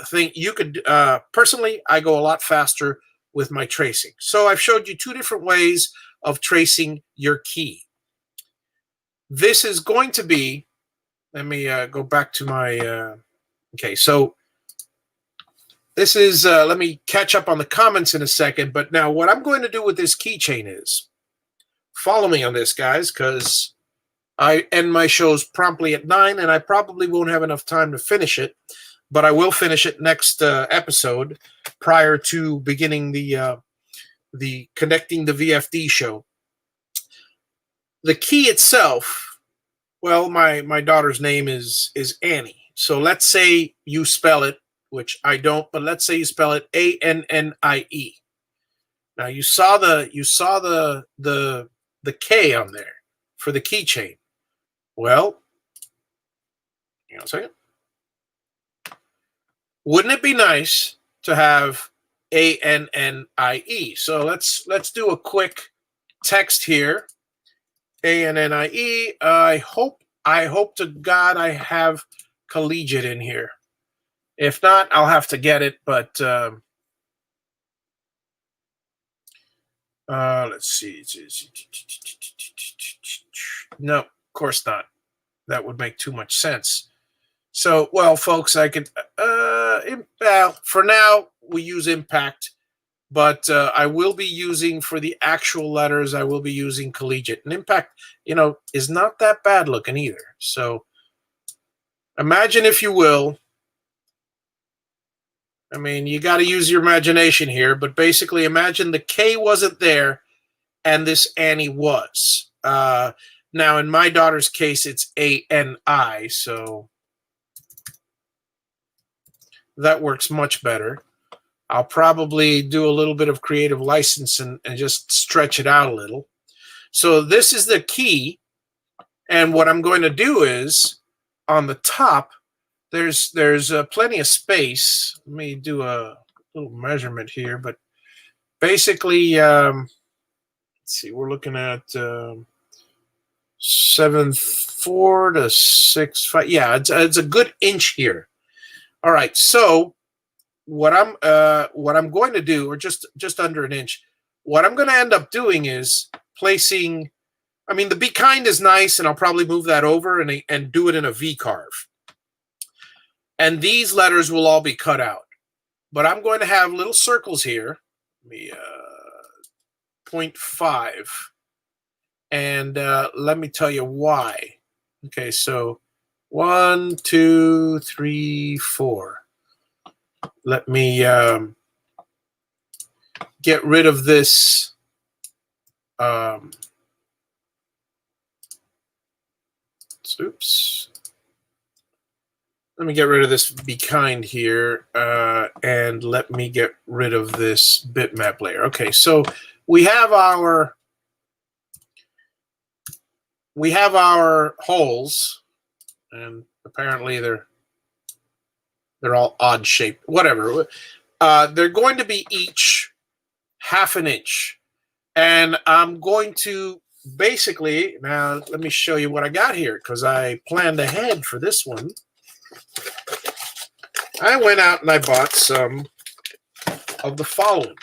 Speaker 2: thing? You could, personally, I go a lot faster with my tracing. So I've showed you two different ways of tracing your key. This is going to be, let me go back to my, okay, so this is, let me catch up on the comments in a second, but now what I'm going to do with this keychain is, follow me on this, guys, because I end my shows promptly at 9, and I probably won't have enough time to finish it, but I will finish it next episode prior to beginning the Connecting the VFD show. The key itself, well, my daughter's name is Annie. So let's say you spell it, which I don't, but let's say you spell it A-N-N-I-E. Now you saw the K on there for the keychain. Well, hang on a second. Wouldn't it be nice to have ANNIE? So let's do a quick text here. ANNIE. I hope to God I have collegiate in here. If not, I'll have to get it. But let's see. No, of course not. That would make too much sense. So, well, folks, I could, for now, we use impact, but I will be using, for the actual letters, I will be using collegiate. And impact, is not that bad looking either. So, imagine, if you will, I mean, you got to use your imagination here, but basically imagine the K wasn't there and this Annie was. Now, in my daughter's case, it's ANI, so that works much better. I'll probably do a little bit of creative license and just stretch it out a little. So this is the key. And what I'm going to do is, on the top, there's plenty of space. Let me do a little measurement here. But basically, let's see, we're looking at 7.4 to 6.5. Yeah, it's a good inch here. All right, so what I'm going to do, or just under an inch, what I'm going to end up doing is placing, I mean, the Be Kind is nice, and I'll probably move that over and do it in a V carve. And these letters will all be cut out. But I'm going to have little circles here. Let me 0.5. And let me tell you why. Okay, so 1, 2, 3, 4. Let me get rid of this. Oops. Let me get rid of this Be Kind here, and let me get rid of this bitmap layer. Okay, so we have our holes, and apparently they're all odd shaped. Whatever. They're going to be each 1/2 inch, and I'm going to basically, now let me show you what I got here, because I planned ahead for this one. I went out and I bought some of the following.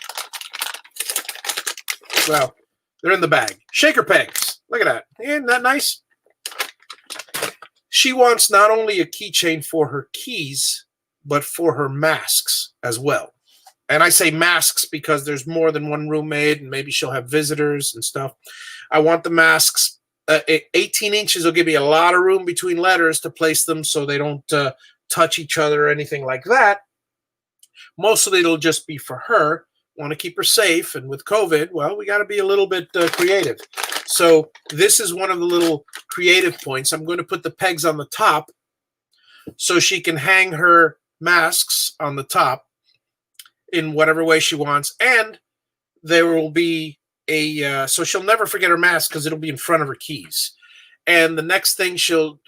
Speaker 2: Well, they're in the bag. Shaker pegs. Look at that. Isn't that nice? She wants not only a keychain for her keys, but for her masks as well. And I say masks because there's more than one roommate, and maybe she'll have visitors and stuff. I want the masks. 18 inches will give me a lot of room between letters to place them so they don't touch each other or anything like that. Most of it will just be for her. Want to keep her safe, and with COVID, well, we got to be a little bit creative. So this is one of the little creative points. I'm going to put the pegs on the top so she can hang her masks on the top in whatever way she wants, and there will be so she'll never forget her mask because it'll be in front of her keys. And the next thing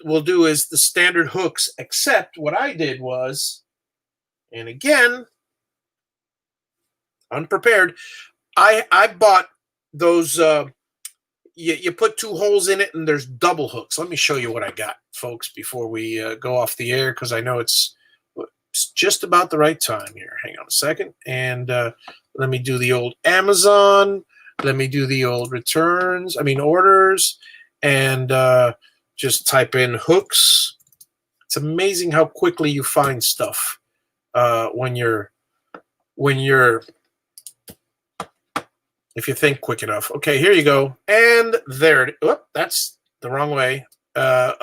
Speaker 2: we'll do is the standard hooks, except what I did was, and again, unprepared, I bought those, you put 2 holes in it and there's double hooks. Let me show you what I got, folks, before we go off the air, because I know it's just about the right time here. Hang on a second. And let me do the old Amazon. Let me do the old orders, and just type in hooks. It's amazing how quickly you find stuff when you're if you think quick enough. Okay, here you go. And there it is. Oh, that's the wrong way. No.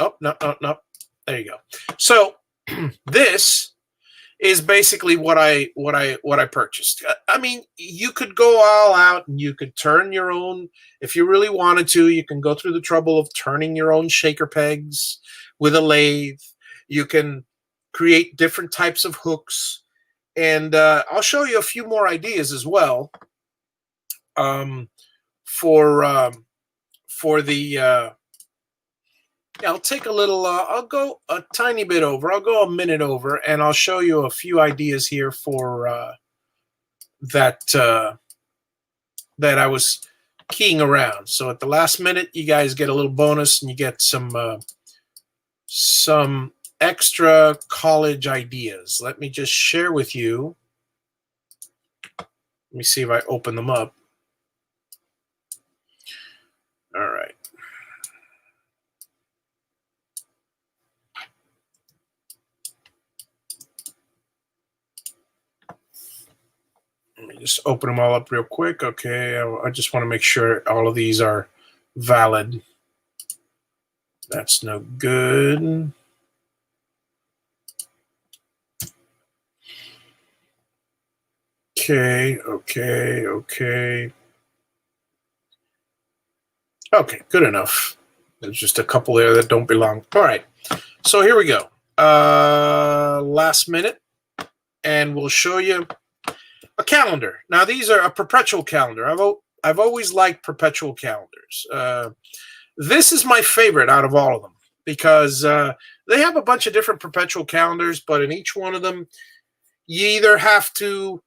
Speaker 2: There you go. So this is basically what I purchased. I mean, you could go all out and you could turn your own, if you really wanted to. You can go through the trouble of turning your own shaker pegs with a lathe. You can create different types of hooks, and I'll show you a few more ideas as well. For the Yeah, I'll take a little, I'll go a tiny bit over. I'll go a minute over, and I'll show you a few ideas here for that that I was keying around. So at the last minute, you guys get a little bonus, and you get some extra college ideas. Let me just share with you. Let me see if I open them up. All right. Let me just open them all up real quick. Okay, I just want to make sure all of these are valid. That's no good. Okay. Okay, good enough. There's just a couple there that don't belong. All right, so here we go. Last minute, and we'll show you a calendar. Now, these are a perpetual calendar. I've always liked perpetual calendars. This is my favorite out of all of them because they have a bunch of different perpetual calendars, but in each one of them, you either have to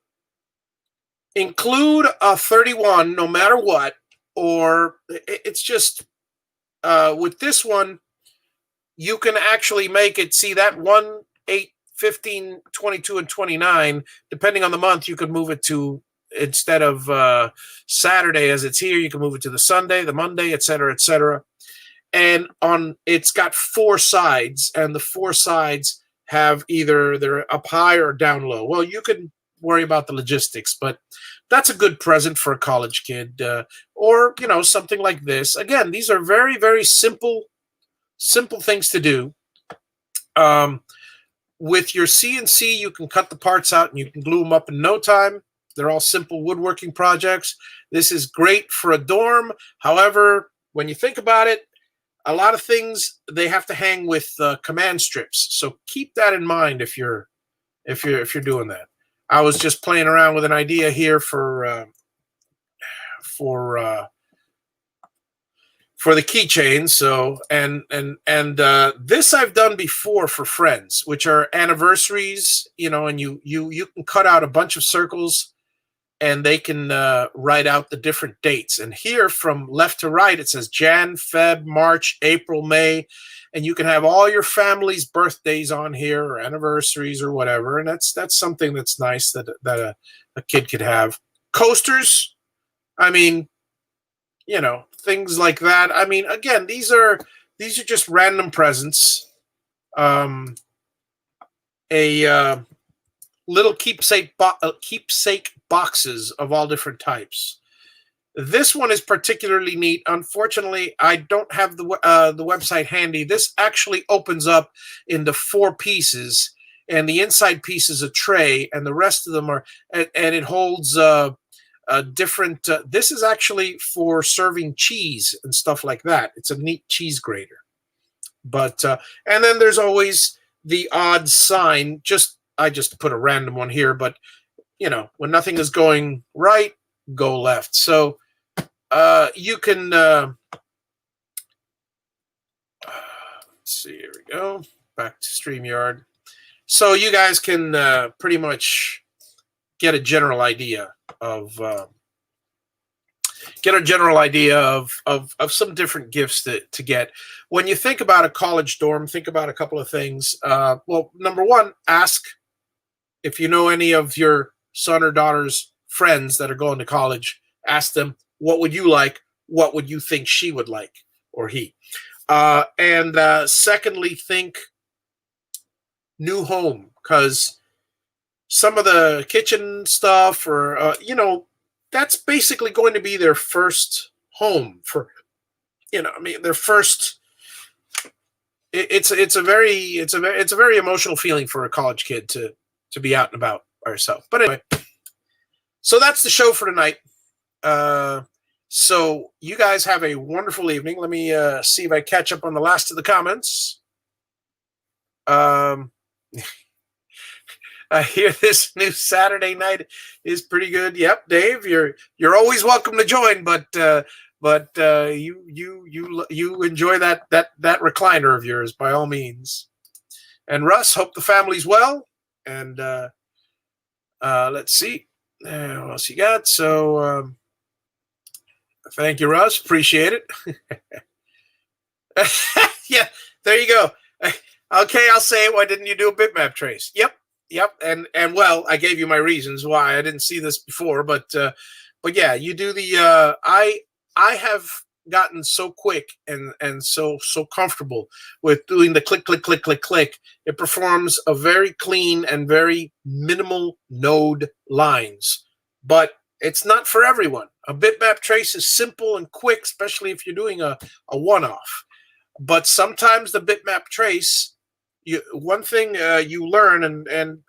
Speaker 2: include a 31 no matter what, or it's just with this one, you can actually make it, see that 1, 8, 15, 22, and 29, depending on the month, you could move it to, instead of Saturday as it's here, you can move it to the Sunday, the Monday, etc., etc. And it's got 4 sides, and the 4 sides have either they're up high or down low. Well, you can worry about the logistics, but that's a good present for a college kid, or something like this. Again, these are very, very simple things to do. With your CNC, you can cut the parts out and you can glue them up in no time. They're all simple woodworking projects. This is great for a dorm. However, when you think about it, a lot of things they have to hang with command strips. So keep that in mind if you're doing that. I was just playing around with an idea here for the keychain. So and this I've done before for friends, which are anniversaries. And you can cut out a bunch of circles, and they can write out the different dates. And here, from left to right, it says Jan, Feb, March, April, May. And you can have all your family's birthdays on here, or anniversaries, or whatever. And that's something that's nice that a kid could have. Coasters, I mean, things like that. I mean, again, these are just random presents. Little keepsake boxes of all different types. This one is particularly neat. Unfortunately, I don't have the website handy. This actually opens up into 4 pieces, and the inside piece is a tray, and the rest of them are, and it holds different. This is actually for serving cheese and stuff like that. It's a neat cheese grater. But and then there's always the odd sign. I just put a random one here, but when nothing is going right, go left. So you can let's see, here we go, back to StreamYard. So you guys can pretty much get a general idea of some different gifts to get. When you think about a college dorm, think about a couple of things. Well, number one, ask if you know any of your son or daughter's friends that are going to college. Ask them, what would you like? What would you think she would like, or he? And secondly, think new home, because some of the kitchen stuff, or that's basically going to be their first home for, their first. It's a very emotional feeling for a college kid to be out and about by herself. But anyway, so that's the show for tonight. So you guys have a wonderful evening. Let me see if I catch up on the last of the comments. I hear this new Saturday night is pretty good. Yep, Dave, you're always welcome to join, but But you enjoy that recliner of yours by all means. And Russ, hope the family's well. And let's see what else you got. So thank you, Russ. Appreciate it. Yeah, there you go. Okay, I'll say it. Why didn't you do a bitmap trace? Yep. And well, I gave you my reasons why I didn't see this before, but yeah, you do the. I have gotten so quick and so comfortable with doing the click click click click click. It performs a very clean and very minimal node lines, but it's not for everyone. A bitmap trace is simple and quick, especially if you're doing a one-off. But sometimes the bitmap trace, one thing you learn, and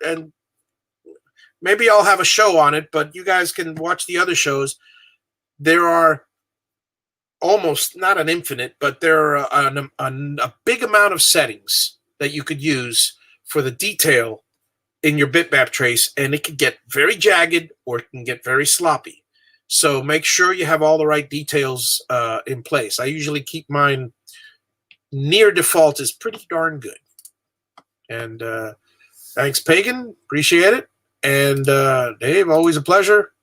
Speaker 2: maybe I'll have a show on it, but you guys can watch the other shows. There are almost not an infinite, but there are a big amount of settings that you could use for the detail in your bitmap trace, and it can get very jagged or it can get very sloppy. So make sure you have all the right details in place. I usually keep mine near default is pretty darn good. And thanks, Pagan. Appreciate it. And Dave, always a pleasure.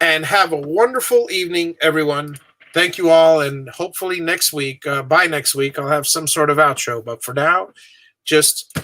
Speaker 2: And have a wonderful evening, everyone. Thank you all. And hopefully next week, by next week, I'll have some sort of outro. But for now, just